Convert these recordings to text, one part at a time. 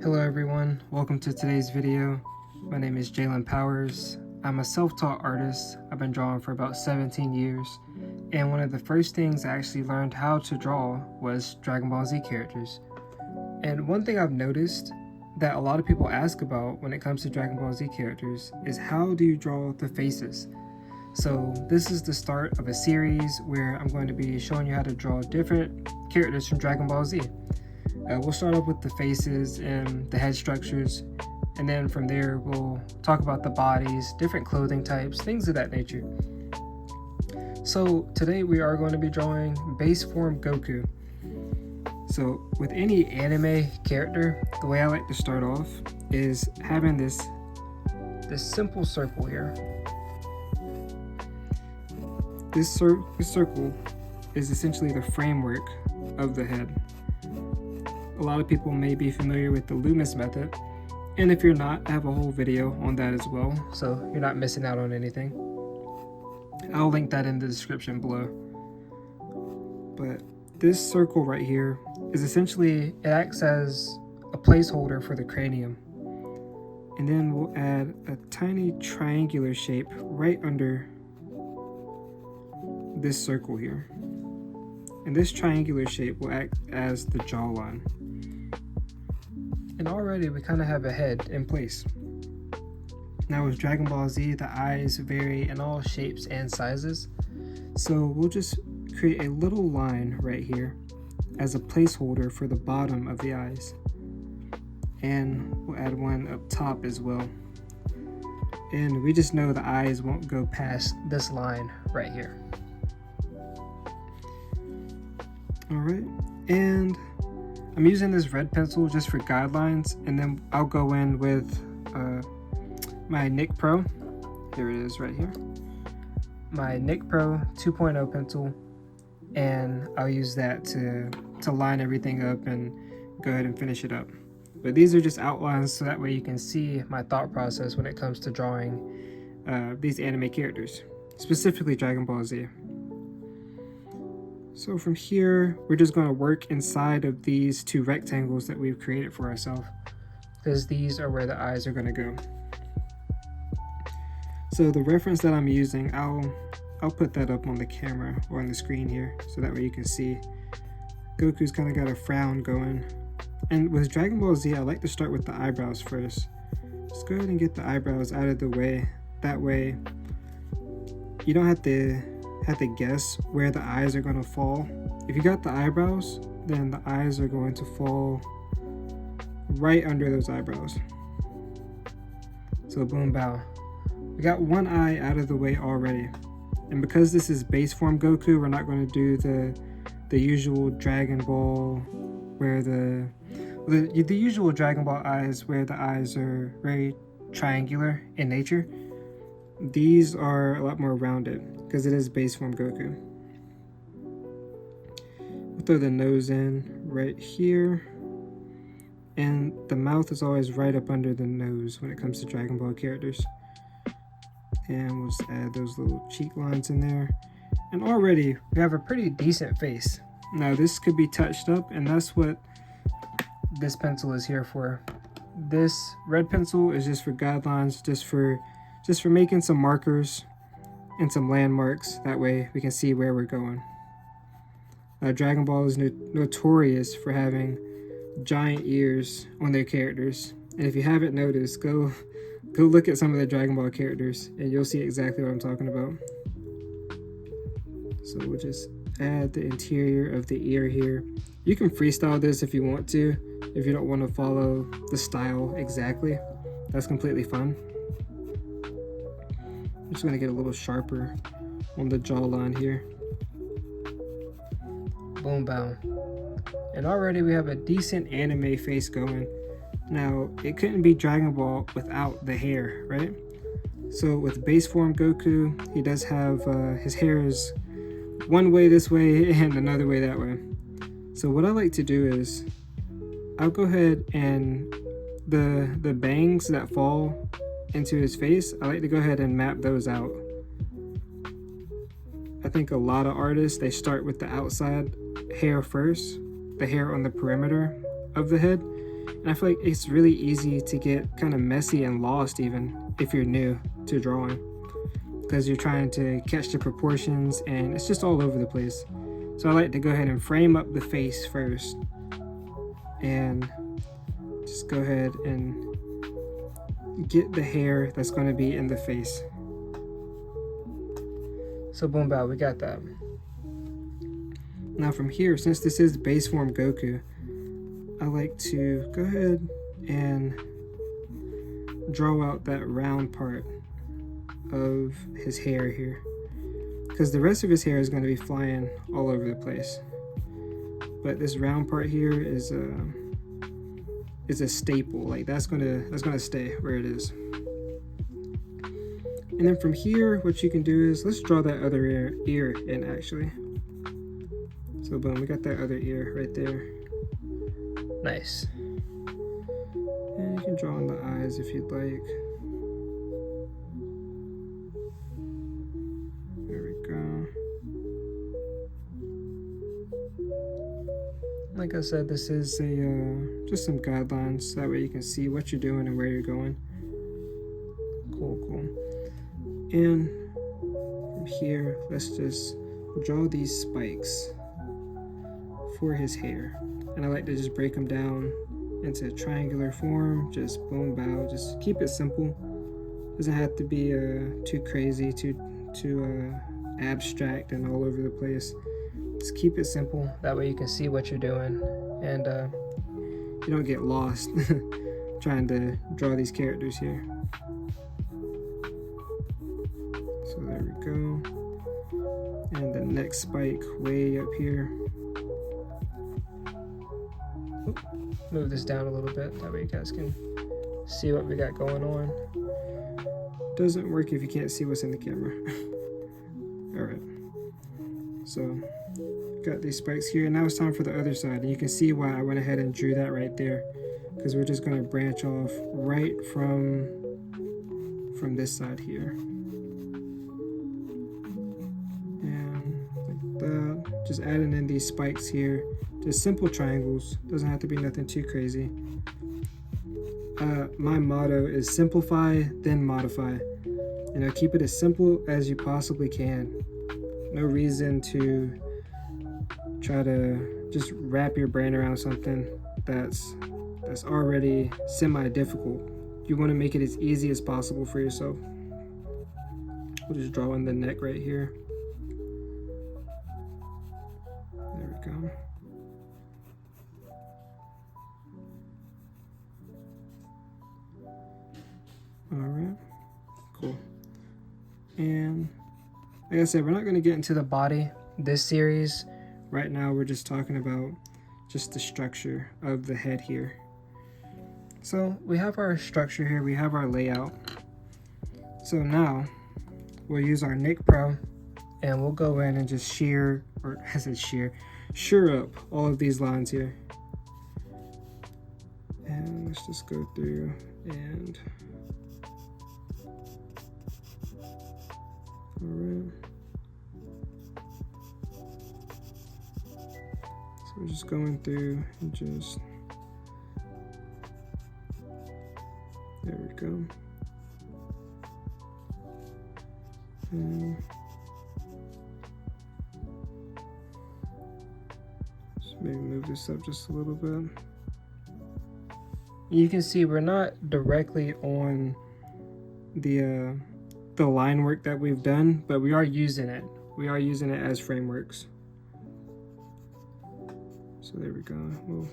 Hello everyone, welcome to today's video. My name is Jalen Powers. I'm a self-taught artist. I've been drawing for about 17 years, and one of the first things I actually learned how to draw was Dragon Ball Z characters. And one thing I've noticed that a lot of people ask about when it comes to Dragon Ball Z characters is how do you draw the faces? So this is the start of a series where I'm going to be showing you how to draw different characters from Dragon Ball Z. We'll start off with the faces and the head structures, and then from there we'll talk about the bodies, different clothing types, things of that nature. So today we are going to be drawing base form Goku. So with any anime character, the way I like to start off is having this simple circle here. This circle is essentially the framework of the head. A lot of people may be familiar with the Loomis method, and if you're not, I have a whole video on that as well, so you're not missing out on anything. I'll link that in the description below. But this circle right here is essentially, it acts as a placeholder for the cranium. And then we'll add a tiny triangular shape right under this circle here. And this triangular shape will act as the jawline. And already we kind of have a head in place. Now with Dragon Ball Z, the eyes vary in all shapes and sizes. So we'll just create a little line right here as a placeholder for the bottom of the eyes. And we'll add one up top as well. And we just know the eyes won't go past this line right here. Alright, and I'm using this red pencil just for guidelines, and then I'll go in with my Nick Pro. Here it is right here. My Nick Pro 2.0 pencil, and I'll use that to line everything up and go ahead and finish it up. But these are just outlines so that way you can see my thought process when it comes to drawing these anime characters, specifically Dragon Ball Z. So from here, we're just going to work inside of these two rectangles that we've created for ourselves, because these are where the eyes are going to go. So the reference that I'm using, I'll put that up on the camera or on the screen here, so that way you can see. Goku's kind of got a frown going. And with Dragon Ball Z, I like to start with the eyebrows first. Just go ahead and get the eyebrows out of the way. That way, you don't have to guess where the eyes are going to fall. If you got the eyebrows, then the eyes are going to fall right under those eyebrows. So boom, bow. We got one eye out of the way already. And because this is base form Goku, we're not going to do the usual Dragon Ball where the usual Dragon Ball eyes where the eyes are very triangular in nature. These are a lot more rounded because it is base form Goku. We'll throw the nose in right here, and the mouth is always right up under the nose when it comes to Dragon Ball characters. And we'll just add those little cheek lines in there, and already we have a pretty decent face. Now this could be touched up, and that's what this pencil is here for. This red pencil is just for guidelines, just for making some markers and some landmarks. That way we can see where we're going. Dragon Ball is notorious for having giant ears on their characters. And if you haven't noticed, go look at some of the Dragon Ball characters and you'll see exactly what I'm talking about. So we'll just add the interior of the ear here. You can freestyle this if you want to. If you don't want to follow the style exactly, that's completely fine. I'm just going to get a little sharper on the jawline here. Boom, bow. And already we have a decent anime face going. Now, it couldn't be Dragon Ball without the hair, right? So with base form Goku, he does have, his hair is one way this way and another way that way. So what I like to do is, I'll go ahead and the bangs that fall into his face, I like to go ahead and map those out. I think a lot of artists, they start with the outside hair first, the hair on the perimeter of the head, And I feel like it's really easy to get kind of messy and lost even if you're new to drawing, because you're trying to catch the proportions and it's just all over the place. So I like to go ahead and frame up the face first and just go ahead and get the hair that's going to be in the face. So boom, bow, we got that. Now from here, since this is base form Goku, I like to go ahead and draw out that round part of his hair here, because the rest of his hair is going to be flying all over the place, but this round part here is a staple. Like that's gonna stay where it is. And then from here, what you can do is, let's draw that other ear in actually. So boom, we got that other ear right there. Nice. And you can draw on the eyes if you'd like. There we go. Like I said, this is just some guidelines, so that way you can see what you're doing and where you're going. Cool. And from here, let's just draw these spikes for his hair. And I like to just break them down into a triangular form, just boom, bow, just keep it simple. Doesn't have to be too crazy, too abstract and all over the place. Just keep it simple, that way you can see what you're doing and you don't get lost trying to draw these characters here. So there we go. And the next spike way up here. Move this down a little bit, that way you guys can see what we got going on. Doesn't work if you can't see what's in the camera. Alright, so got these spikes here, and now it's time for the other side, and you can see why I went ahead and drew that right there, because we're just going to branch off right from this side here, and like that. Just adding in these spikes here, just simple triangles, doesn't have to be nothing too crazy. My motto is simplify then modify. You know, keep it as simple as you possibly can. No reason to try to just wrap your brain around something that's already semi-difficult. You want to make it as easy as possible for yourself. We'll just draw in the neck right here. There we go. Alright, cool. And like I said, we're not going to get into the body this series. Right now we're just talking about just the structure of the head here. So we have our structure here, we have our layout. So now we'll use our Nick Pro and we'll go in and just sure up all of these lines here. And let's just go through and alright. So we're just going through and just, there we go. And just maybe move this up just a little bit. You can see we're not directly on the line work that we've done, but we are using it. We are using it as frameworks. So there we go. Well,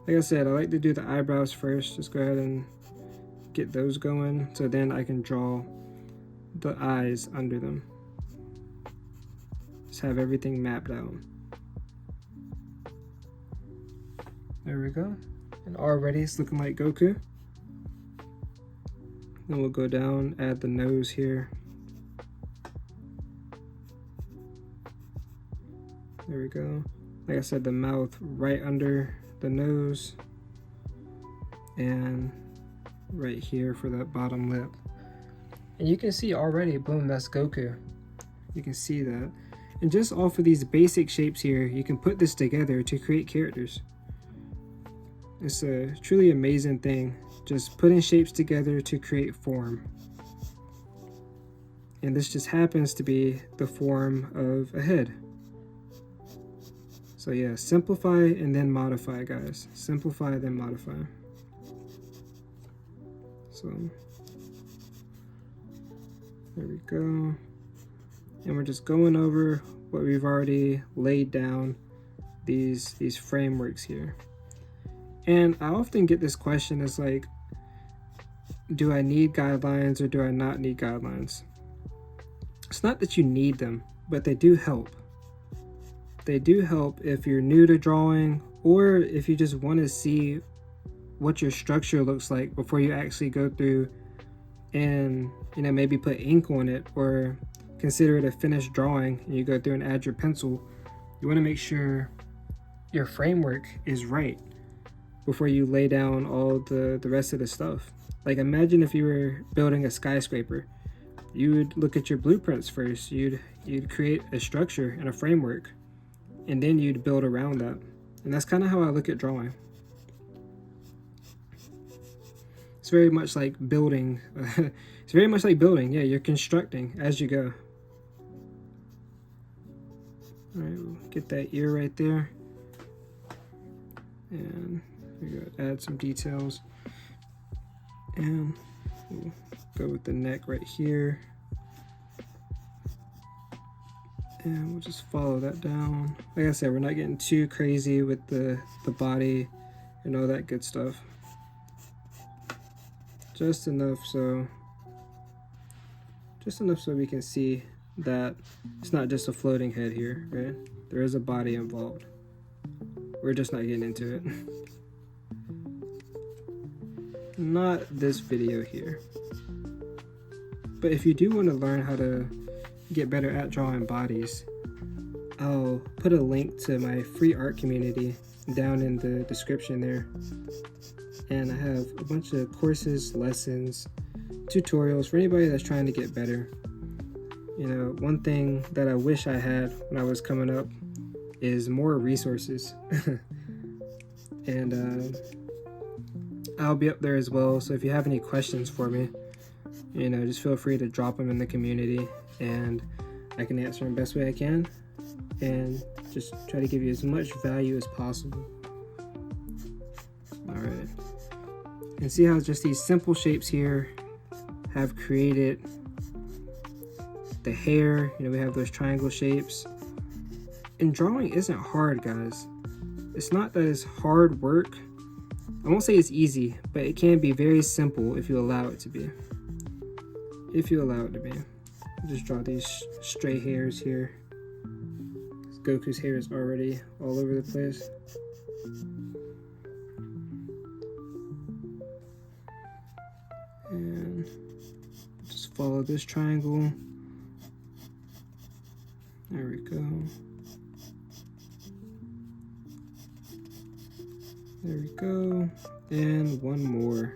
like I said, I like to do the eyebrows first. Just go ahead and get those going, so then I can draw the eyes under them. Just have everything mapped out. There we go. And already it's looking like Goku. Then we'll go down, add the nose here. There we go. Like I said, the mouth right under the nose. And right here for that bottom lip. And you can see already, boom, that's Goku. You can see that. And just off of these basic shapes here, you can put this together to create characters. It's a truly amazing thing, just putting shapes together to create form. And this just happens to be the form of a head. So yeah, simplify and then modify, guys. Simplify, then modify. So there we go. And we're just going over what we've already laid down, these frameworks here. And I often get this question, is like, do I need guidelines or do I not need guidelines? It's not that you need them, but they do help. They do help if you're new to drawing, or if you just want to see what your structure looks like before you actually go through and, you know, maybe put ink on it or consider it a finished drawing and you go through and add your pencil. You want to make sure your framework is right before you lay down all the rest of the stuff. Like, imagine if you were building a skyscraper. You would look at your blueprints first. You'd create a structure and a framework, and then you'd build around that. And that's kind of how I look at drawing. It's very much like building. It's very much like building. Yeah, you're constructing as you go. All right, we'll get that ear right there. And we're gonna add some details. And we'll go with the neck right here. And we'll just follow that down. Like I said, we're not getting too crazy with the body and all that good stuff. Just enough so we can see that it's not just a floating head here, right? There is a body involved. We're just not getting into it. Not this video here. But if you do want to learn how to get better at drawing bodies, I'll put a link to my free art community down in the description there. And I have a bunch of courses, lessons, tutorials for anybody that's trying to get better. You know, one thing that I wish I had when I was coming up is more resources. And I'll be up there as well, so if you have any questions for me, you know, just feel free to drop them in the community and I can answer them the best way I can and just try to give you as much value as possible. Alright, and see how just these simple shapes here have created the hair. You know, we have those triangle shapes. And drawing isn't hard, guys. It's not that it's hard work. I won't say it's easy, but it can be very simple if you allow it to be. If you allow it to be. I'll just draw these stray hairs here. Goku's hair is already all over the place. And just follow this triangle. There we go. There we go. And one more.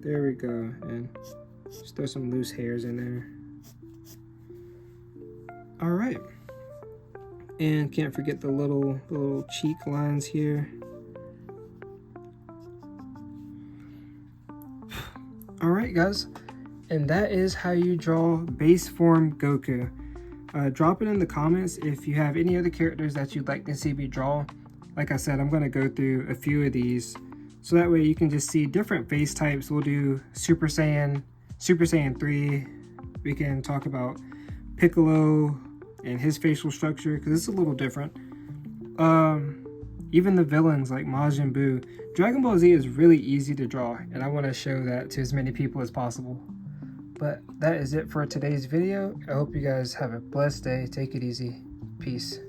There we go. And just throw some loose hairs in there. All right. And can't forget the little cheek lines here. All right, guys. And that is how you draw base form Goku. Drop it in the comments if you have any other characters that you'd like to see me draw. Like I said, I'm going to go through a few of these, so that way you can just see different face types. We'll do Super Saiyan 3. We can talk about Piccolo and his facial structure, because it's a little different. Even the villains like Majin Buu. Dragon Ball Z is really easy to draw, and I want to show that to as many people as possible. But that is it for today's video. I hope you guys have a blessed day. Take it easy. Peace.